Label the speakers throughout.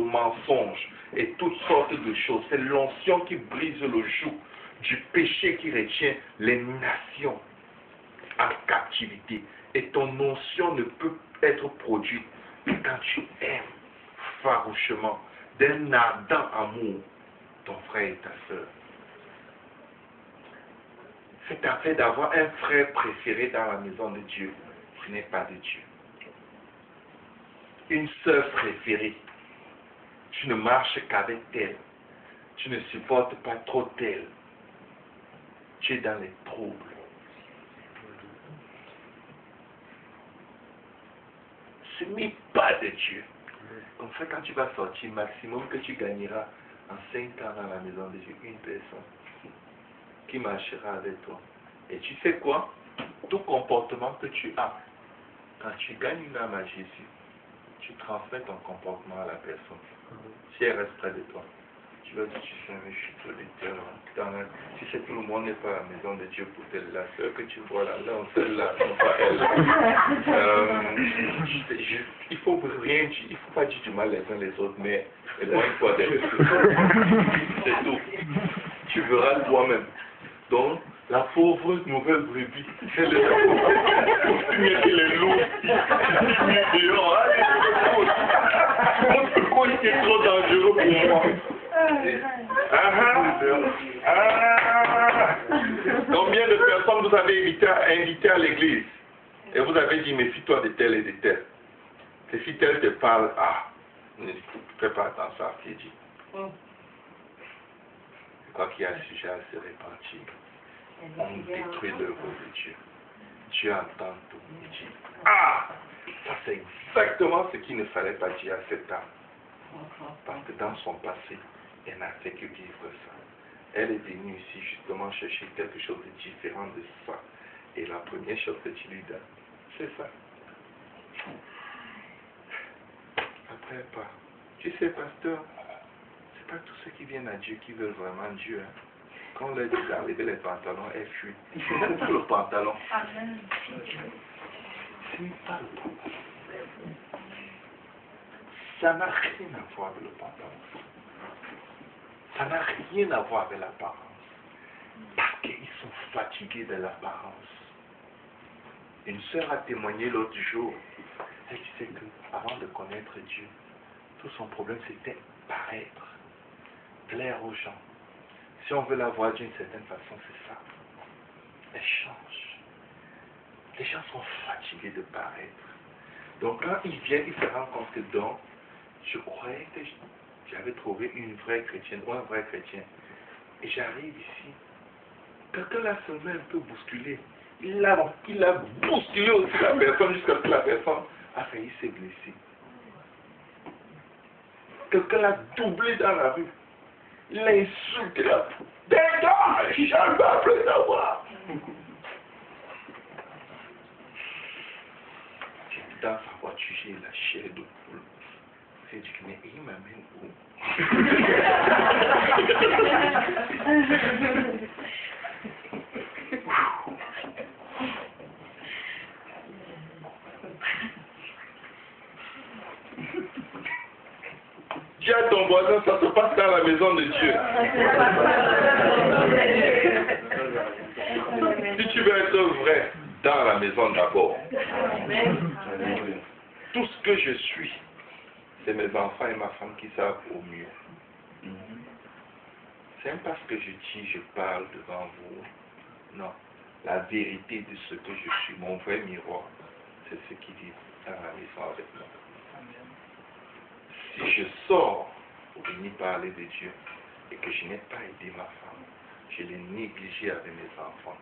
Speaker 1: mensonge et toutes sortes de choses. C'est l'onction qui brise le joug du péché qui retient les nations en captivité. Et ton onction ne peut être produite que quand tu aimes farouchement, d'un ardent amour, ton frère et ta soeur. Cette affaire d'avoir un frère préféré dans la maison de Dieu, ce n'est pas de Dieu. Une sœur préférée, tu ne marches qu'avec elle. Tu ne supportes pas trop d'elle. Tu es dans les troubles. Ce n'est pas de Dieu. Comme ça, quand tu vas sortir, maximum que tu gagneras en 5 ans dans la maison de Dieu, une personne qui marchera avec toi. Et tu sais quoi? Tout comportement que tu as, quand tu gagnes une âme à Jésus, tu transmets ton comportement à la personne. Si elle reste près de toi, tu vas dire, tu sais, mais je suis solitaire. Si c'est tout le monde n'est pas à la maison de Dieu pour telle, la soeur que tu vois là, non, celle-là, non pas elle. Il faut rien dire, il ne faut pas dire du mal les uns les autres, mais éloigne-toi d'elle. C'est tout. Tu verras toi-même. Donc, la pauvre nouvelle brebis, elle est là pour mieux que les loups. Mon coin est trop dangereux pour moi. Combien de personnes vous avez invitées à l'église et vous avez dit, méfie-toi de tel et de tel. Et si tel te parle, ne fais pas attention à ce qu'il dit. Quoi qu'il y a un sujet à se répartir, on détruit l'œuvre de Dieu. Dieu entend tout. Il dit, ça c'est exactement ce qu'il ne fallait pas dire à cette âme. Parce que dans son passé, elle n'a fait que vivre ça. Elle est venue ici justement chercher quelque chose de différent de ça. Et la première chose que tu lui donnes, c'est ça. Après, pas. Tu sais, pasteur, c'est pas tous ceux qui viennent à Dieu qui veulent vraiment Dieu. Hein. Quand on leur dit d'enlever les pantalons, elles fuient. C'est pour le pantalon.
Speaker 2: Amen.
Speaker 1: Ce n'est pas le problème. Ça n'a rien à voir avec le pantalon. Ça n'a rien à voir avec l'apparence. Parce qu'ils sont fatigués de l'apparence. Une sœur a témoigné l'autre jour. Elle disait qu'avant de connaître Dieu, tout son problème c'était paraître, plaire aux gens. Si on veut la voir d'une certaine façon, c'est ça. Elle change. Les gens sont fatigués de paraître. Donc quand ils viennent, ils se rendent compte que donc, je croyais que j'avais trouvé une vraie chrétienne ou un vrai chrétien. Et j'arrive ici. Quelqu'un l'a seulement un peu bousculé. Il a bousculé aussi la personne jusqu'à ce que la personne a failli se blesser. Quelqu'un l'a doublé dans la rue. Il l'a insulté là. Dégage, jamais plus d'avoir. Dans sa voiture, j'ai la chair de poule. J'ai dit, mais il m'amène où? Dis à ton voisin, ça se passe dans la maison de Dieu. Si tu veux être vrai, dans la maison d'abord. Tout ce que je suis, c'est mes enfants et ma femme qui savent au mieux. C'est pas parce que je dis, je parle devant vous. Non. La vérité de ce que je suis, mon vrai miroir, c'est ce qui vit dans la maison avec moi. Si je sors pour venir parler de Dieu et que je n'ai pas aidé ma femme, je l'ai négligé avec mes enfants.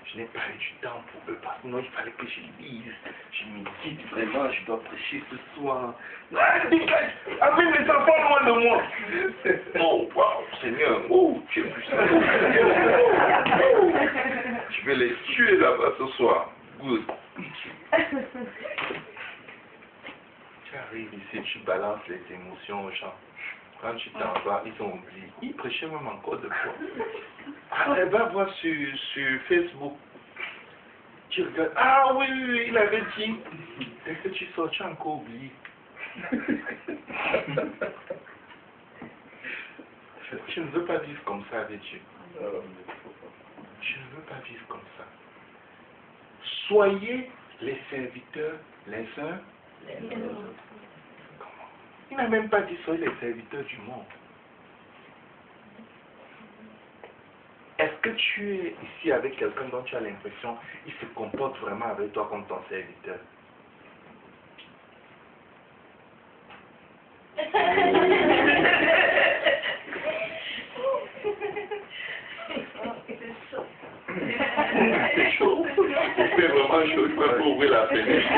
Speaker 1: Je n'ai pas eu du temps pour eux parce que non, il fallait que je lise. Je me dis vraiment, je dois prêcher ce soir. Dégage, amène mes enfants loin de moi. Oh, wow, Seigneur, oh, tu es puissant. Je vais les tuer là-bas ce soir. Good. Tu arrives ici, tu balances les émotions aux gens. Quand tu t'en vas, ils ont oublié. Ils prêchaient même encore de fois. Elle va voir sur Facebook. Tu regardes. Ah oui, il avait dit. Dès que tu sors, tu as encore oublié. Je ne veux pas vivre comme ça avec Dieu. Je ne veux pas vivre comme ça. Soyez les serviteurs les uns. Comment? Il n'a même pas dit soyez les serviteurs du monde. Est-ce que tu es ici avec quelqu'un dont tu as l'impression qu'il se comporte vraiment avec toi comme ton serviteur? C'est chaud. Il fait vraiment chaud. Il faut ouvrir la fenêtre.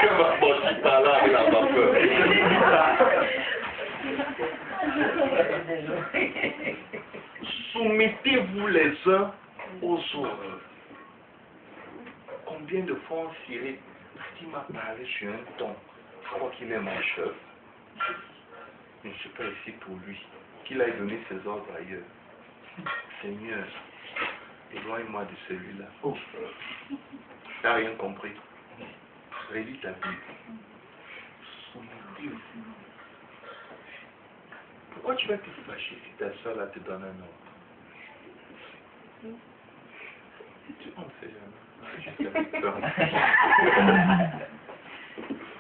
Speaker 1: Que ma porte par là avec la vapeur. Soumettez-vous les uns aux autres. Combien de fois on Cyril, parce qu'il m'a parlé sur un ton, je crois qu'il est mon chef. Je ne suis pas ici pour lui. Qu'il aille donner ses ordres ailleurs. Seigneur, éloigne-moi de celui-là. Oh, tu n'as rien compris. Relis ta Bible. Soumettez-vous. Pourquoi tu vas te fâcher si ta soeur là te donne un ordre? On ne sait jamais.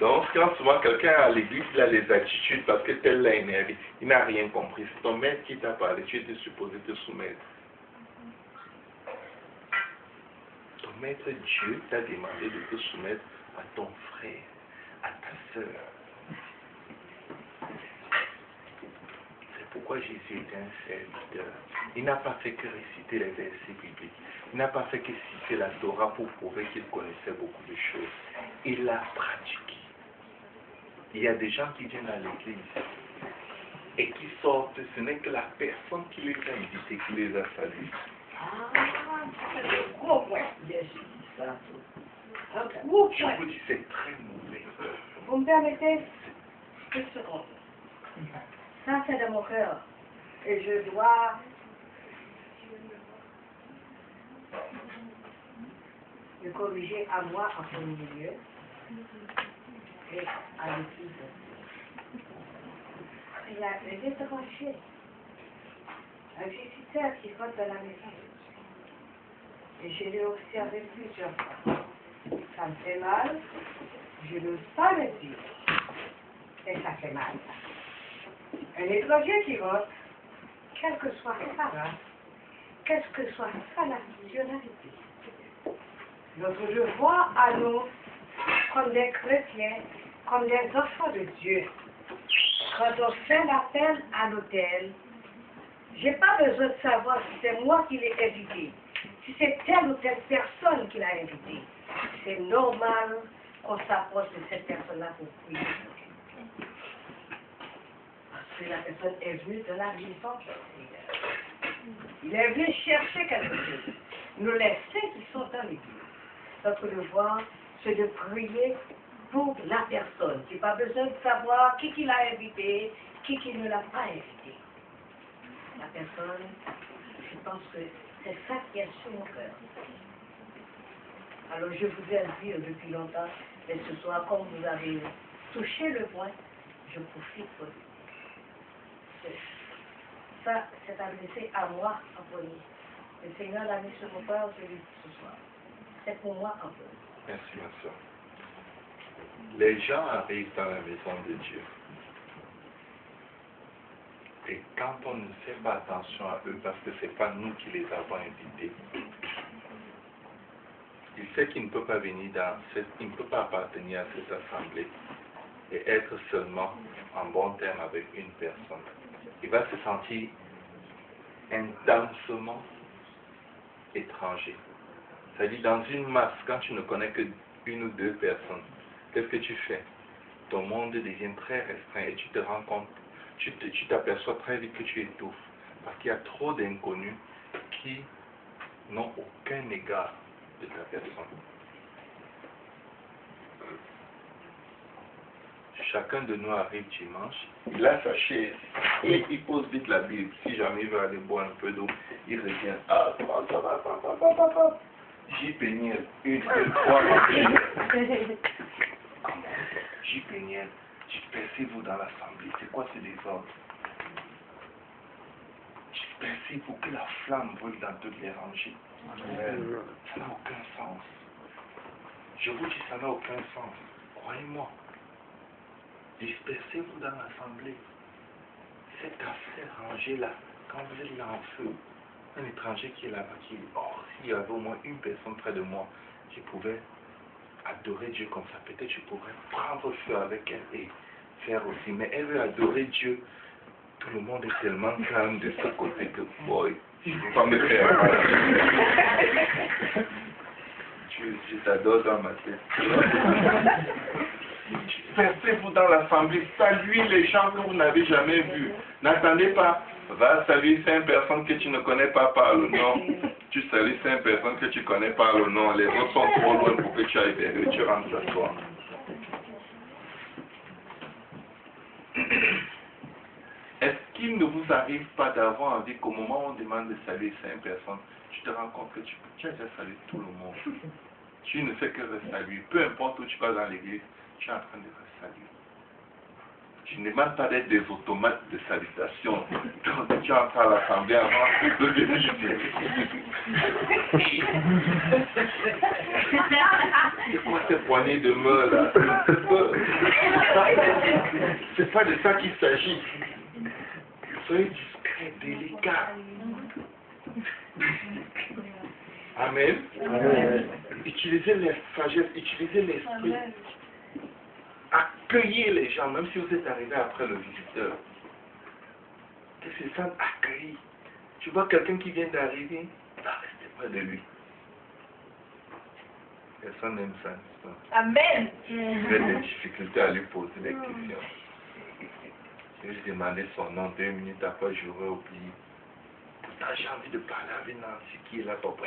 Speaker 1: Donc, quand souvent quelqu'un à l'église, il a les attitudes parce que tel l'a énervé, il n'a rien compris. C'est ton maître qui t'a parlé, tu étais supposé te soumettre. Ton maître Dieu t'a demandé de te soumettre à ton frère, à ta soeur. C'est pourquoi Jésus était un serviteur. Il n'a pas fait que réciter les versets bibliques. Il n'a pas fait que citer la Torah pour prouver qu'il connaissait beaucoup de choses. Il l'a pratiqué. Il y a des gens qui viennent à l'église et qui sortent. Ce n'est que la personne qui les a invités qui les a salués.
Speaker 2: C'est un gros point. Un gros
Speaker 1: Je
Speaker 2: point.
Speaker 1: vous dis, c'est très mauvais.
Speaker 2: Vous me permettez une seconde. Ça, c'est de mon cœur. Et je dois me corriger à moi en premier lieu et à l'église. Il y a un étranger, un visiteur qui rentre dans la maison. Et je l'ai observé plusieurs fois. Ça me fait mal, je n'ose pas le dire. Et ça fait mal. Un étranger qui rentre, quelle que soit sa race, quelle que soit sa nationalité. Notre devoir à nous, comme des chrétiens, comme des enfants de Dieu, quand on fait l'appel à l'autel, je n'ai pas besoin de savoir si c'est moi qui l'ai invité, si c'est telle ou telle personne qui l'a invité. C'est normal qu'on s'approche de cette personne-là pour prier. Parce que la personne est venue de la maison. Il est venu chercher quelque chose. Nous, les saints qui sont dans l'église, notre devoir, c'est de prier pour la personne. Tu n'as pas besoin de savoir qui l'a invité, qui ne l'a pas invité. La personne, je pense que c'est ça qui est sur mon cœur. Alors je vous ai dit depuis longtemps, et ce soir, comme vous avez touché le point, je profite pour vous. Ça, c'est adressé à moi en premier. Le Seigneur l'a mis sur mon cœur, je l'ai dit ce soir. C'est pour moi en premier.
Speaker 1: Merci, ma soeur. Les gens arrivent dans la maison de Dieu. Et quand on ne fait pas attention à eux, parce que ce n'est pas nous qui les avons invités, il sait qu'il ne peut pas venir il ne peut pas appartenir à cette assemblée et être seulement en bon terme avec une personne. Il va se sentir intensement étranger. C'est-à-dire dans une masse, quand tu ne connais que une ou deux personnes, qu'est-ce que tu fais? Ton monde devient très restreint et tu te rends compte, tu t'aperçois très vite que tu étouffes. Parce qu'il y a trop d'inconnus qui n'ont aucun égard de ta personne. Chacun de nous arrive dimanche, il a sa chaise et il pose vite la Bible. Si jamais il veut aller boire un peu d'eau, il revient. Ah, ça va. J'y peignais une seule fois. J'y peignais. Dispersez-vous dans l'assemblée. C'est quoi ce désordre? Dispersez-vous, que la flamme brûle dans toutes les rangées. Ça n'a aucun sens. Je vous dis, ça n'a aucun sens. Croyez-moi. Dispersez-vous dans l'assemblée. Cette affaire rangée-là, quand vous êtes là en feu, un étranger qui est là-bas, qui est hors, s'il y avait au moins une personne près de moi qui pouvait adorer Dieu comme ça, peut-être je pourrais prendre feu avec elle et faire aussi. Mais elle veut adorer Dieu. Tout le monde est tellement calme de ce côté que, boy, je ne veux pas me faire mal. Je t'adore dans ma tête. Dispersez-vous dans l'assemblée, saluez les gens que vous n'avez jamais vus. N'attendez pas, va saluer 5 personnes que tu ne connais pas par le nom. Tu salues 5 personnes que tu connais par le nom. Les autres sont trop loin pour que tu ailles vers eux. Tu rentres à toi. Est-ce qu'il ne vous arrive pas d'avoir envie qu'au moment où on demande de saluer 5 personnes, tu te rends compte que tu as déjà salué tout le monde. Tu ne fais que saluer. Peu importe où tu vas dans l'église, tu es en train de saluer. Tu ne demandes pas d'être des automates de salutation. Donc tu entres à l'assemblée avant de venir. C'est quoi ces poignées de main là? C'est pas de ça qu'il s'agit. Soyez discret, délicat. Amen. Amen. Utilisez les sagesses, utilisez l'esprit. Accueillez les gens, même si vous êtes arrivé après le visiteur. Que se sentent accueillis. Tu vois quelqu'un qui vient d'arriver, restez près de lui. Personne n'aime ça, n'est-ce pas?
Speaker 2: Amen.
Speaker 1: J'ai des difficultés à lui poser des questions. Je vais lui demander son nom 2 minutes après, j'aurais oublié. Pourtant, j'ai envie de parler avec Nancy qui est là, papa.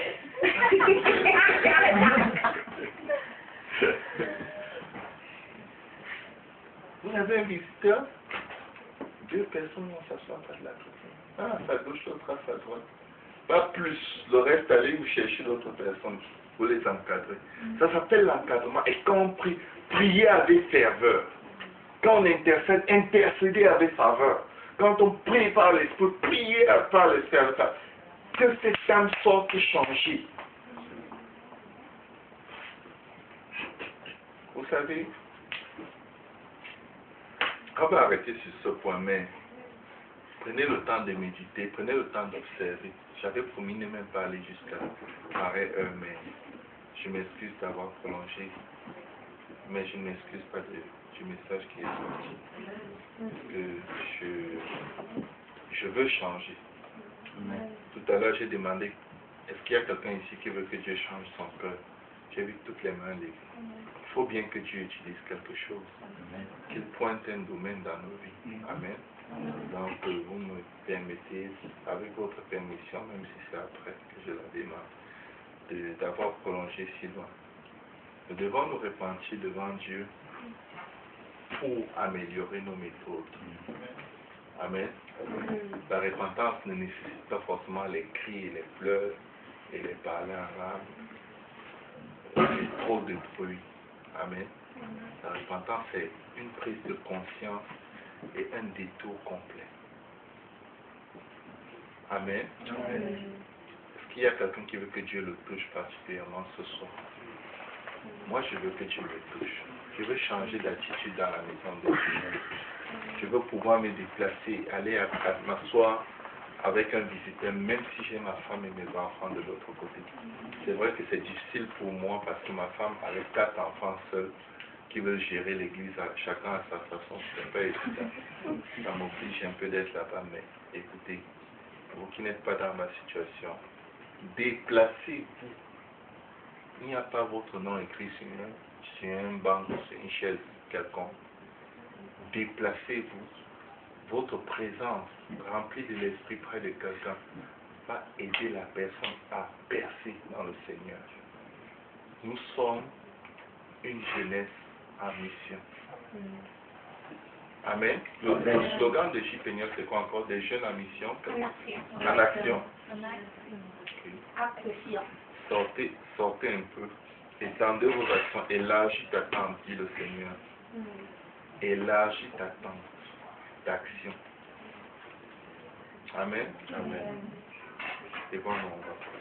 Speaker 1: Vous avez un visiteur, 2 personnes vont s'asseoir près de la personne. Ah, à sa gauche, l'autre à sa droite. Pas plus. Le reste, allez vous chercher d'autres personnes. Vous les encadrez. Ça s'appelle l'encadrement. Et quand on prie, priez avec ferveur. Quand on intercède, intercédez avec faveur. Quand on prie par l'esprit, priez par l'esprit. Que cette âme sorte changée. Vous savez, on va arrêter sur ce point, mais prenez le temps de méditer, prenez le temps d'observer. J'avais promis de ne même pas aller jusqu'à pareille heure, mais je m'excuse d'avoir prolongé, mais je ne m'excuse pas du message qui est sorti. Que je veux changer. Tout à l'heure, j'ai demandé, est-ce qu'il y a quelqu'un ici qui veut que Dieu change son cœur? J'ai vu toutes les mains levées. Il faut bien que Dieu utilise quelque chose. Qu'il pointe un domaine dans nos vies. Amen. Donc, vous me permettez, avec votre permission, même si c'est après que je la demande, d'avoir prolongé si loin. Nous devons nous repentir devant Dieu pour améliorer nos méthodes. Amen. La repentance ne nécessite pas forcément les cris, les pleurs et les parler en rame et trop de bruit. Amen. La repentance est une prise de conscience et un détour complet. Amen. Amen. Est-ce qu'il y a quelqu'un qui veut que Dieu le touche particulièrement ce soir? Moi, je veux que Dieu le touche. Je veux changer d'attitude dans la maison de Dieu. Je veux pouvoir me déplacer, aller m'asseoir avec un visiteur, même si j'ai ma femme et mes enfants de l'autre côté. C'est vrai que c'est difficile pour moi parce que ma femme, avec 4 enfants seuls, qui veulent gérer l'église, chacun à sa façon, c'est pas évident. Ça m'oblige un peu d'être là-bas, mais écoutez, vous qui n'êtes pas dans ma situation, déplacez-vous. Il n'y a pas votre nom écrit sur un banc, sur une chaise quelconque. Déplacez-vous. Votre présence remplie de l'esprit près de quelqu'un va aider la personne à percer dans le Seigneur. Nous sommes une jeunesse en mission. Amen. Le slogan de JPNIOS, c'est quoi encore? Des jeunes en mission? En action. Sortez un peu. Étendez vos actions. Élargis ta tente, dit le Seigneur. élargis ta tente d'action. Amen. Amen. Et bon, on va